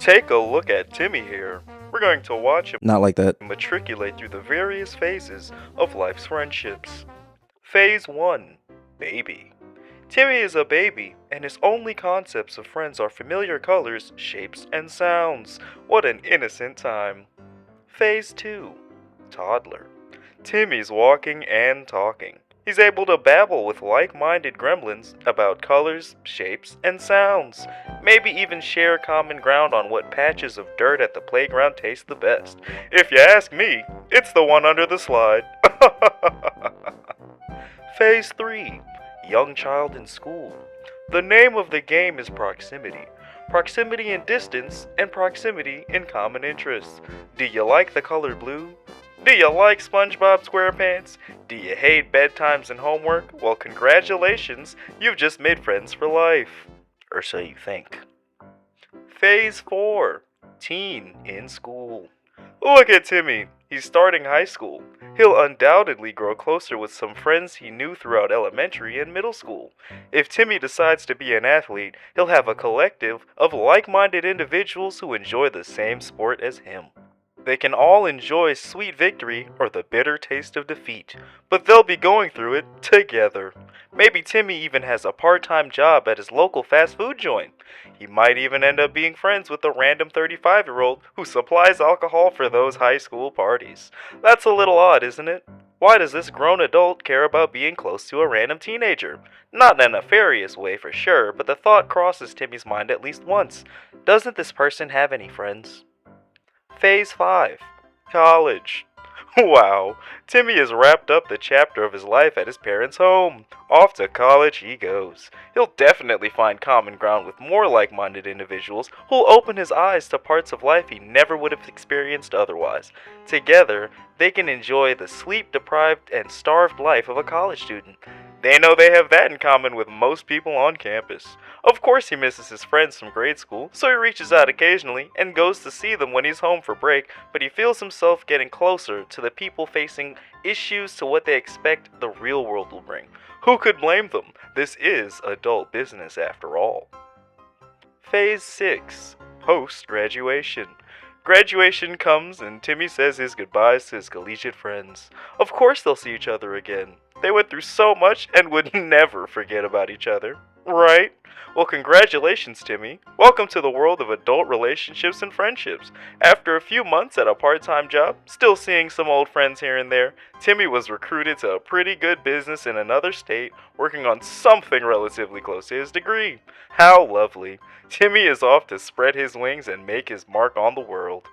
Take a look at Timmy here. We're going to watch him Not like that. matriculate through the various phases of life's friendships. Phase 1. Baby. Timmy is a baby, and his only concepts of friends are familiar colors, shapes, and sounds. What an innocent time. Phase 2. Toddler. Timmy's walking and talking. He's able to babble with like-minded gremlins about colors, shapes, and sounds. Maybe even share common ground on what patches of dirt at the playground taste the best. If you ask me, it's the one under the slide. Phase 3. Young child in school. The name of the game is proximity. Proximity in distance and proximity in common interests. Do you like the color blue? Do you like SpongeBob SquarePants? Do you hate bedtimes and homework? Well, congratulations, you've just made friends for life. Or so you think. Phase 4. Teen in school. Look at Timmy. He's starting high school. He'll undoubtedly grow closer with some friends he knew throughout elementary and middle school. If Timmy decides to be an athlete, he'll have a collective of like-minded individuals who enjoy the same sport as him. They can all enjoy sweet victory or the bitter taste of defeat, but they'll be going through it together. Maybe Timmy even has a part-time job at his local fast food joint. He might even end up being friends with a random 35-year-old who supplies alcohol for those high school parties. That's a little odd, isn't it? Why does this grown adult care about being close to a random teenager? Not in a nefarious way for sure, but the thought crosses Timmy's mind at least once. Doesn't this person have any friends? Phase 5. College. Wow, Timmy has wrapped up the chapter of his life at his parents' home. Off to college he goes. He'll definitely find common ground with more like-minded individuals who'll open his eyes to parts of life he never would have experienced otherwise. Together, they can enjoy the sleep-deprived and starved life of a college student. They know they have that in common with most people on campus. Of course he misses his friends from grade school, so he reaches out occasionally and goes to see them when he's home for break, but he feels himself getting closer to the people facing issues to what they expect the real world will bring. Who could blame them? This is adult business after all. Phase 6. Post-graduation. Graduation comes and Timmy says his goodbyes to his collegiate friends. Of course they'll see each other again. They went through so much and would never forget about each other. Right? Well, congratulations, Timmy. Welcome to the world of adult relationships and friendships. After a few months at a part-time job, still seeing some old friends here and there, Timmy was recruited to a pretty good business in another state, working on something relatively close to his degree. How lovely. Timmy is off to spread his wings and make his mark on the world.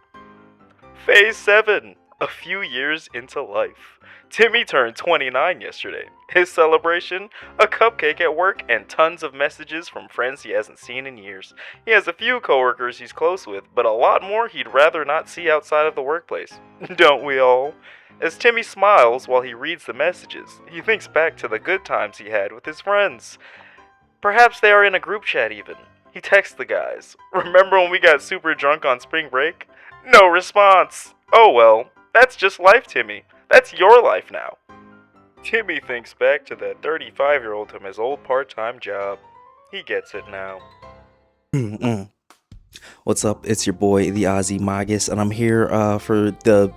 Phase 7. A few years into life. Timmy turned 29 yesterday. His celebration? A cupcake at work and tons of messages from friends he hasn't seen in years. He has a few coworkers he's close with, but a lot more he'd rather not see outside of the workplace. Don't we all? As Timmy smiles while he reads the messages, he thinks back to the good times he had with his friends. Perhaps they are in a group chat even. He texts the guys. Remember when we got super drunk on spring break? No response. Oh well, that's just life, Timmy. That's your life now. Timmy thinks back to that 35-year-old from his old part-time job. He gets it now. What's up? It's your boy, the Ozzy Magus, and I'm here for the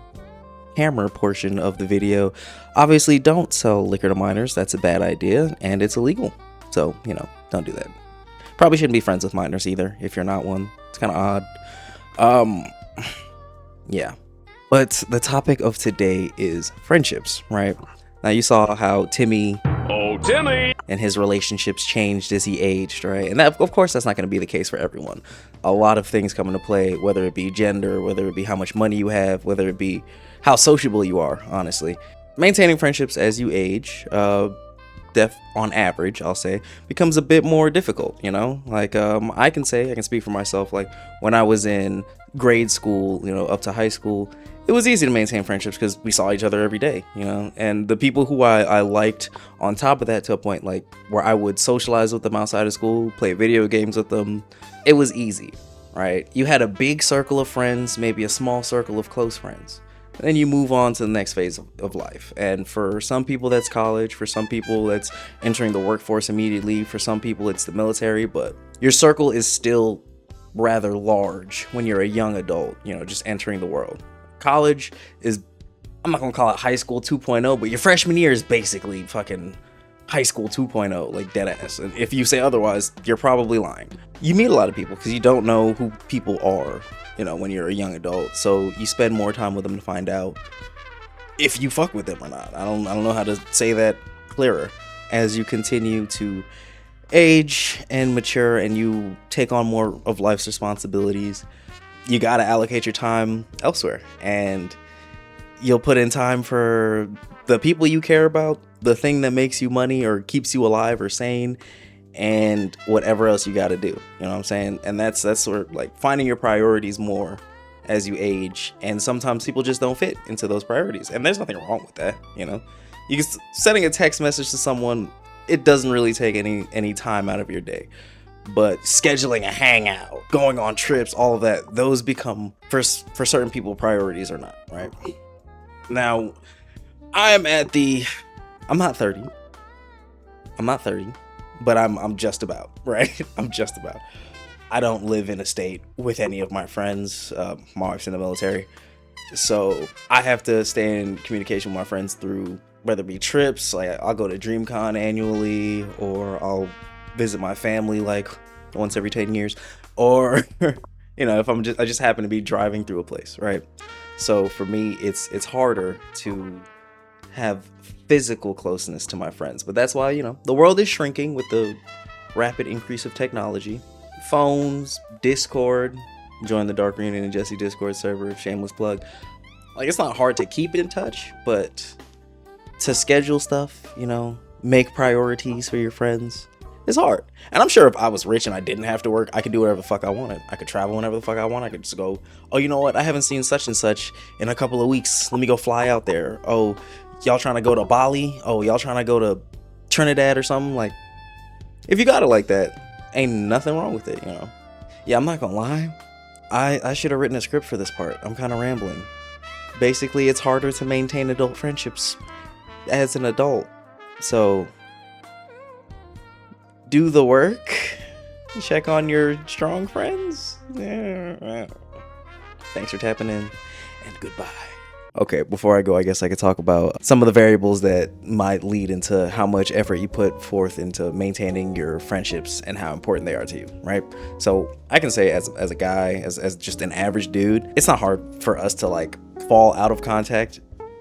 camera portion of the video. Obviously, don't sell liquor to minors. That's a bad idea, and it's illegal. So, don't do that. Probably shouldn't be friends with minors either, if you're not one. It's kind of odd. Yeah. But the topic of today is friendships, right? Now, you saw how Timmy and his relationships changed as he aged, right? And that, of course, that's not going to be the case for everyone. A lot of things come into play, whether it be gender, whether it be how much money you have, whether it be how sociable you are, honestly. Maintaining friendships as you age, on average, I'll say, becomes a bit more difficult, Like, I can speak for myself, like, when I was in grade school, up to high school, it was easy to maintain friendships because we saw each other every day, and the people who I liked on top of that, to a point like where I would socialize with them outside of school, play video games with them, it was easy, right? You had a big circle of friends, maybe a small circle of close friends. Then you move on to the next phase of life. And for some people, that's college. For some people, that's entering the workforce immediately. For some people, it's the military. But your circle is still rather large when you're a young adult, you know, just entering the world. College is, I'm not gonna call it high school 2.0, but your freshman year is basically fucking high school 2.0, like dead ass. And if you say otherwise, you're probably lying. You meet a lot of people because you don't know who people are, you know, when you're a young adult. So you spend more time with them to find out if you fuck with them or not. I don't know how to say that clearer. As you continue to age and mature and you take on more of life's responsibilities, you got to allocate your time elsewhere, and you'll put in time for the people you care about, the thing that makes you money or keeps you alive or sane, and whatever else you got to do. You know what I'm saying? And that's sort of like finding your priorities more as you age. And sometimes people just don't fit into those priorities, and there's nothing wrong with that. You know, you can sending a text message to someone, it doesn't really take any time out of your day. But scheduling a hangout, going on trips, all of that, those become for certain people priorities or not, right? Now, I'm not 30, but I'm just about, right? I'm just about. I don't live in a state with any of my friends. My wife's in the military, so I have to stay in communication with my friends through whether it be trips, like I'll go to DreamCon annually, or I'll visit my family like once every 10 years, or you know, if I just happen to be driving through a place, right? So for me, it's harder to have physical closeness to my friends, but that's why, you know, the world is shrinking with the rapid increase of technology. Phones, Discord, join the Dark Reunion and Jesse Discord server, shameless plug. Like, it's not hard to keep in touch, but to schedule stuff, you know, make priorities for your friends, it's hard. And I'm sure if I was rich and I didn't have to work, I could do whatever the fuck I wanted. I could travel whenever the fuck I want. I could just go, oh, you know what? I haven't seen such and such in a couple of weeks. Let me go fly out there. Oh, y'all trying to go to Bali? Oh, y'all trying to go to Trinidad or something? Like, if you got it like that, ain't nothing wrong with it, you know? Yeah, I'm not gonna lie. I should have written a script for this part. I'm kind of rambling. Basically, it's harder to maintain adult friendships as an adult. So do the work. Check on your strong friends. Yeah. Thanks for tapping in, and goodbye. Okay, before I go, I guess I could talk about some of the variables that might lead into how much effort you put forth into maintaining your friendships and how important they are to you, right? So I can say as a guy, as just an average dude, it's not hard for us to like fall out of contact,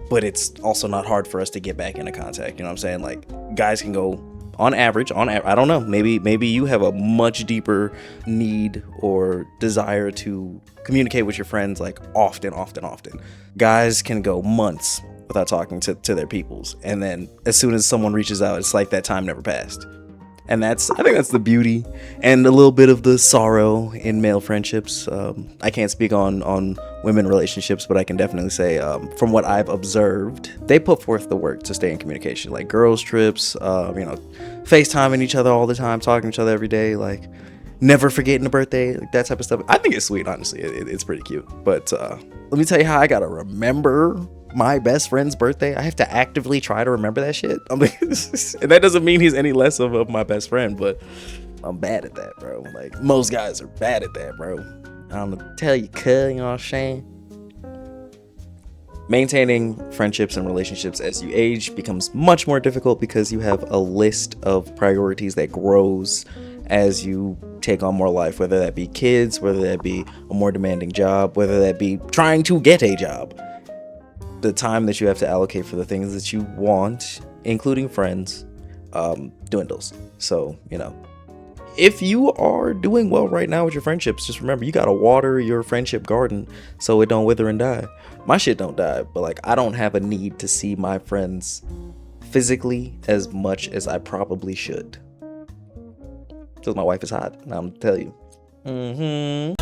but it's also not hard for us to get back into contact. You know what I'm saying? Like, guys can go on average, I don't know, maybe you have a much deeper need or desire to communicate with your friends like often. Guys can go months without talking to their peoples, and then as soon as someone reaches out, it's like that time never passed. And I think that's the beauty and a little bit of the sorrow in male friendships. I can't speak on women relationships, but I can definitely say from what I've observed, they put forth the work to stay in communication. Like girls trips, FaceTiming each other all the time, talking to each other every day, like never forgetting a birthday, like that type of stuff. I think it's sweet, honestly. It's pretty cute. But let me tell you how I gotta remember my best friend's birthday. I have to actively try to remember that shit. I mean, and that doesn't mean he's any less of my best friend, but I'm bad at that, bro. Like, most guys are bad at that, bro. I'm gonna tell you, cuz, you know what I'm saying? Maintaining friendships and relationships as you age becomes much more difficult because you have a list of priorities that grows as you take on more life, whether that be kids, whether that be a more demanding job, whether that be trying to get a job. The time that you have to allocate for the things that you want, including friends, dwindles. So, you know, if you are doing well right now with your friendships, just remember you gotta water your friendship garden so it don't wither and die. My shit don't die, but like, I don't have a need to see my friends physically as much as I probably should, because my wife is hot, and I'm tell you. I'm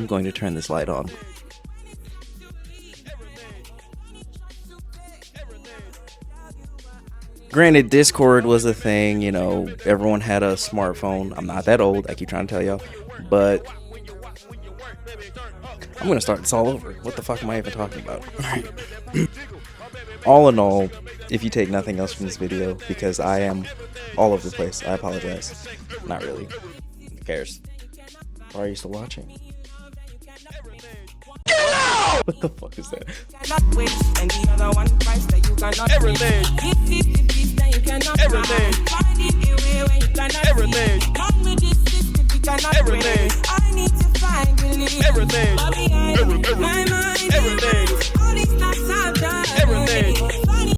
going to turn this light on. Granted, Discord was a thing, you know, everyone had a smartphone. I'm not that old, I keep trying to tell y'all, but I'm gonna start this all over. What the fuck am I even talking about? Alright. All in all, if you take nothing else from this video, because I am all over the place, I apologize. Not really. Who cares? Why are you still watching? What the fuck is that? Everything. Everything. Everything. Everything. Everything.